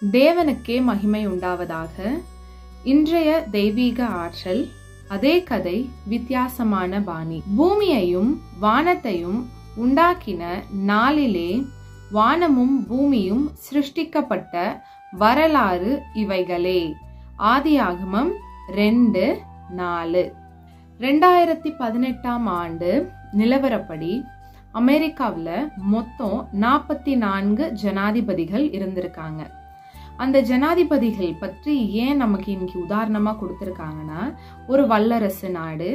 தேவனுக்கே மகிமை உண்டாவதாக. இன்றைய தெய்வீக ஆற்றல். அதே கதை, வித்தியாசமான பாணி. பூமியையும் வானத்தையும் உண்டாக்கின நாளிலே வானமும் பூமியும் சிருஷ்டிக்கப்பட்ட வரலாறு இவைகளே. ஆதியாகமம் 2:4. 2018 ஆண்டு நிலவரப்படி அமெரிக்காவில் மொத்தம் 44 ஜனாதிபதிகள் இருந்திருக்காங்க. அந்த ஜனாதிபதிகள் பற்றி ஏன் நமக்கு இன்னைக்கு உதாரணமா கொடுத்திருக்காங்கன்னா, ஒரு வல்லரசு நாடு,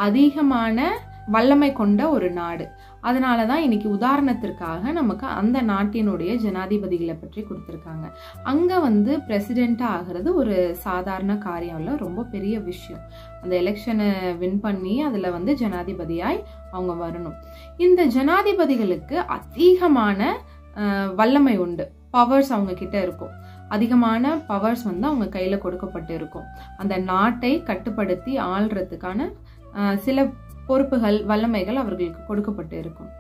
அதிகமான வல்லமை கொண்ட ஒரு நாடு. அதனாலதான் இன்னைக்கு உதாரணத்திற்காக நமக்கு அந்த நாட்டினுடைய ஜனாதிபதிகளை பற்றி கொடுத்திருக்காங்க. அங்க பிரசிடென்டா ஆகிறது ஒரு சாதாரண காரியம் இல்ல, ரொம்ப பெரிய விஷயம். அந்த எலெக்ஷனை வின் பண்ணி அதுல ஜனாதிபதியாய் அவங்க வரணும். இந்த ஜனாதிபதிகளுக்கு அதிகமான வல்லமை உண்டு, பவர்ஸ் அவங்க கிட்ட இருக்கும். அதிகமான பவர்ஸ் அவங்க கையில கொடுக்கப்பட்டு இருக்கும். அந்த நாட்டை கட்டுப்படுத்தி ஆள்றதுக்கான சில பொறுப்புகள், வல்லமைகள் அவர்களுக்கு கொடுக்கப்பட்டு இருக்கும்.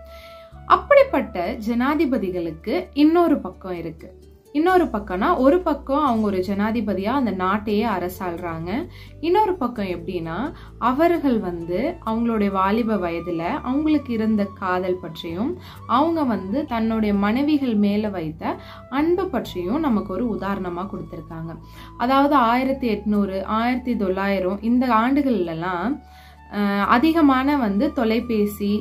அப்படிப்பட்ட ஜனாதிபதிகளுக்கு இன்னொரு பக்கம் இருக்கு. இன்னொரு பக்கம்னா, ஒரு பக்கம் அவங்க ஒரு ஜனாதிபதியா அந்த நாட்டையே அரசாள்றாங்க. இன்னொரு பக்கம் எப்படின்னா, அவர்கள் அவங்களுடைய வாலிப வயதுல அவங்களுக்கு இருந்த காதல் பற்றியும், அவங்க தன்னுடைய மனைவிகள் மேல வைத்த அன்பு பற்றியும் நமக்கு ஒரு உதாரணமா கொடுத்திருக்காங்க. அதாவது 1800, 1900 இந்த ஆண்டுகள்ல எல்லாம் அதிகமான தொலைபேசி,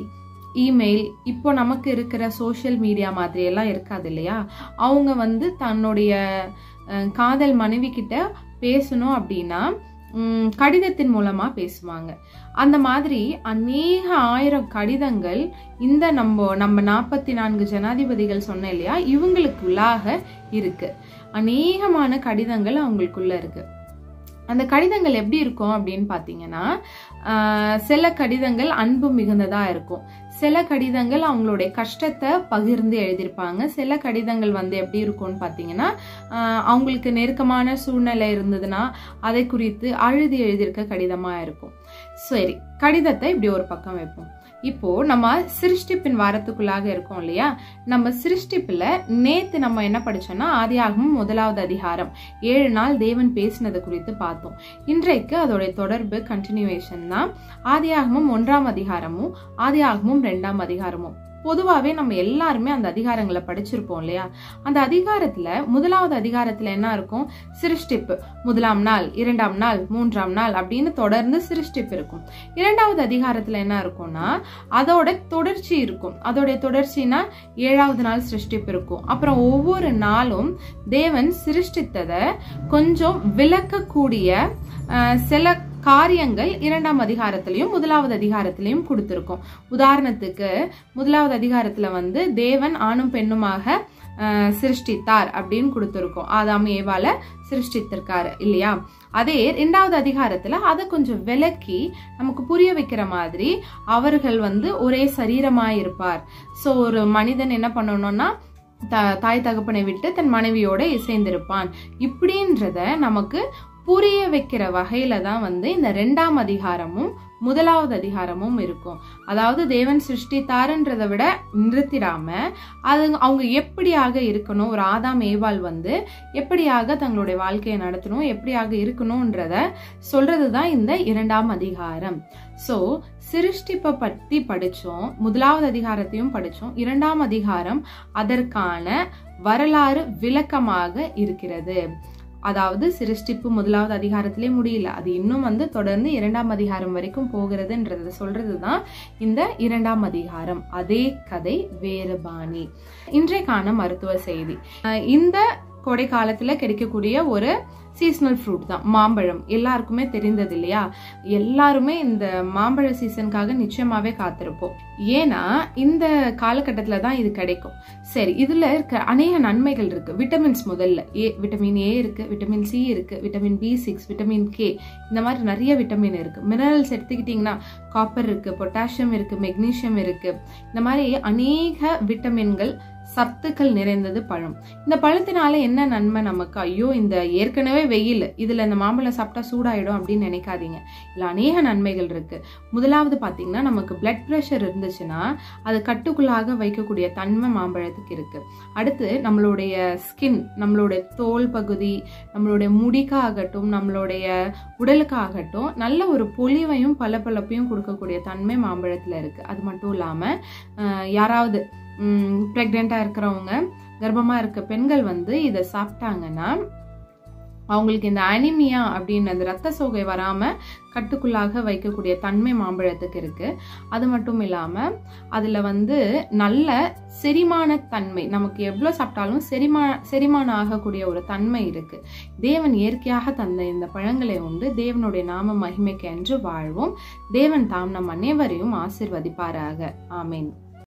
இமெயில், இப்போ நமக்கு இருக்கிற சோஷியல் மீடியா மாதிரி எல்லாம் இருக்காது இல்லையா. அவங்க தன்னுடைய காதல் மனைவி கிட்ட பேசணும் அப்படின்னா கடிதத்தின் மூலமா பேசுவாங்க. அந்த மாதிரி அநேக 1000 கடிதங்கள் இந்த நம்ம 44 ஜனாதிபதிகள் சொன்ன இல்லையா, இவங்களுக்குள்ளாக இருக்கு. அநேகமான கடிதங்கள் அவங்களுக்குள்ள இருக்கு. அந்த கடிதங்கள் எப்படி இருக்கும் அப்படின்னு பாத்தீங்கன்னா, சில கடிதங்கள் அன்பு மிகுந்ததா இருக்கும். சில கடிதங்கள் அவங்களுடைய கஷ்டத்தை பகிர்ந்து எழுதியிருப்பாங்க. சில கடிதங்கள் எப்படி இருக்கும்னு பாத்தீங்கன்னா, அவங்களுக்கு நெருக்கமான சூழ்நிலை இருந்ததுன்னா அதை குறித்து அழுதி எழுதியிருக்க கடிதமா இருக்கும். சரி, கடிதத்தை இப்படி ஒரு பக்கம் வைப்போம். இப்போ நம்ம சிருஷ்டிப்பின் வாரத்துக்குள்ளாக இருக்கோம் இல்லையா. நம்ம சிருஷ்டிப்புல நேத்து நம்ம என்ன படிச்சோம்னா, ஆதியாகமம் 1வது அதிகாரம் 7 நாள் தேவன் பேசினது குறித்து பார்த்தோம். இன்றைக்கு அதோட தொடர்பு, கண்டினியூவேஷன் தான் ஆதியாகமம் 1ஆம் அதிகாரமும் ஆதியாகமம் 2ஆம் அதிகாரமும். பொதுவாவே நம்ம எல்லாருமே அந்த அதிகாரங்களை படிச்சிருப்போம் இல்லையா. அந்த அதிகாரத்துல 1வது அதிகாரத்துல என்ன இருக்கும்? சிருஷ்டிப்பு. 1ஆம் நாள், 2ஆம் நாள், 3ஆம் நாள் அப்படின்னு தொடர்ந்து சிருஷ்டிப்பு இருக்கும். 2வது அதிகாரத்துல என்ன இருக்கும்னா, அதோட தொடர்ச்சி இருக்கும். அதோட தொடர்ச்சினா 7வது நாள் சிருஷ்டிப்பு இருக்கும். அப்புறம் ஒவ்வொரு நாளும் தேவன் சிருஷ்டித்ததை கொஞ்சம் விளக்கக்கூடிய சில காரியங்கள் 2ஆம் அதிகாரத்திலையும் 1வது அதிகாரத்திலையும் கொடுத்திருக்கும். உதாரணத்துக்கு 1வது அதிகாரத்துல தேவன் ஆணும் பெண்ணுமாக சிருஷ்டித்தார் அப்படின்னு கொடுத்திருக்கோம். ஆதாம் ஏவாள சிருஷ்டித்திருக்காரு இல்லையா. அதே 2வது அதிகாரத்துல அதை கொஞ்சம் விளக்கி நமக்கு புரிய வைக்கிற மாதிரி, அவர்கள் ஒரே சரீரமாய் இருப்பார். சோ ஒரு மனிதன் என்ன பண்ணணும்னா, தாய் தகப்பனை விட்டு தன் மனைவியோட இசைந்திருப்பான். இப்படின்றத நமக்கு புரிய வைக்கிற வகையில தான் இந்த 2ஆம் அதிகாரமும் 1வது அதிகாரமும் இருக்கும். அதாவது தேவன் சிருஷ்டித்தாருன்றதை விட நிறுத்திடாம, அது அவங்க எப்படியாக இருக்கணும், ஒரு ஆதாம் ஏவாள் எப்படியாக தங்களுடைய வாழ்க்கையை நடத்தணும், எப்படியாக இருக்கணும்ன்றத சொல்றதுதான் இந்த 2ஆம் அதிகாரம். சோ சிருஷ்டிப்பை பத்தி படிச்சோம், 1வது அதிகாரத்தையும் படிச்சோம். 2ஆம் அதிகாரம் அதற்கான வரலாறு விளக்கமாக இருக்கிறது. அதாவது சிருஷ்டிப்பு 1வது அதிகாரத்திலே முடியல, அது இன்னும் தொடர்ந்து 2ஆம் அதிகாரம் வரைக்கும் போகிறதுன்றத சொல்றதுதான் இந்த 2ஆம் அதிகாரம். அதே கதை, வேறு பாணி. இன்றைக்கான மருத்துவ செய்தி. இந்த கோடை காலத்துல கிடைக்கக்கூடிய ஒரு சீசனல் ஃப்ரூட் தான் மாம்பழம். எல்லாருக்குமே தெரிந்தது இல்லையா. எல்லாருமே இந்த மாம்பழ சீசனுக்காக நிச்சயமாவே காத்திருப்போம். ஏன்னா இந்த காலகட்டத்துல தான் இது கிடைக்கும். சரி, இதுல இருக்க அநேக நன்மைகள் இருக்கு. விட்டமின்ஸ் முதல்ல விட்டமின் ஏ இருக்கு, விட்டமின் சி இருக்கு, விட்டமின் B6, விட்டமின் கே, இந்த மாதிரி நிறைய விட்டமின் இருக்கு. மினரல்ஸ் எடுத்துக்கிட்டீங்கன்னா காப்பர் இருக்கு, பொட்டாசியம் இருக்கு, மெக்னீசியம் இருக்கு. இந்த மாதிரி அநேக விட்டமின்கள் சத்துக்கள் நிறைந்தது பழம். இந்த பழத்தினால என்ன நன்மை நமக்கு? ஐயோ, இந்த ஏற்கனவே வெயில், இதுல இந்த மாம்பழம் சாப்பிட்டா சூடாயிடும் அப்படின்னு நினைக்காதீங்க. இதுல அநேக நன்மைகள் இருக்கு. முதலாவது பாத்தீங்கன்னா, நமக்கு பிளட் பிரஷர் இருந்துச்சுன்னா அது கட்டுக்குள்ளாக வைக்கக்கூடிய தன்மை மாம்பழத்துக்கு இருக்கு. அடுத்து நம்மளுடைய ஸ்கின், நம்மளுடைய தோல் பகுதி, நம்மளுடைய முடிக்காகட்டும், நம்மளுடைய உடலுக்காகட்டும் நல்ல ஒரு பொலிவையும் பளபளப்பையும் கொடுக்கக்கூடிய தன்மை மாம்பழத்துல இருக்கு. அது மட்டும் இல்லாம யாராவது பிரெக்னெண்டா இருக்கிறவங்க, கர்ப்பமா இருக்க பெண்கள் வந்து இதை சாப்பிட்டாங்கன்னா அவங்களுக்கு இந்த அனிமியா அப்படின்னு அந்த ரத்த சோகை வராம கட்டுக்குள்ளாக வைக்கக்கூடிய தன்மை மாம்பழத்துக்கு இருக்கு. அது மட்டும் இல்லாம அதுல வந்து நல்ல செரிமான தன்மை, நமக்கு எவ்வளவு சாப்பிட்டாலும் செரிமானம் ஆகக்கூடிய ஒரு தன்மை இருக்கு. தேவன் இயற்கையாக தந்த இந்த பழங்களை உண்டு தேவனுடைய நாம மகிமைக்கு என்று வாழ்வோம். தேவன் தாம் நம் அனைவரையும் ஆசீர்வதிப்பாராக. ஆமேன்.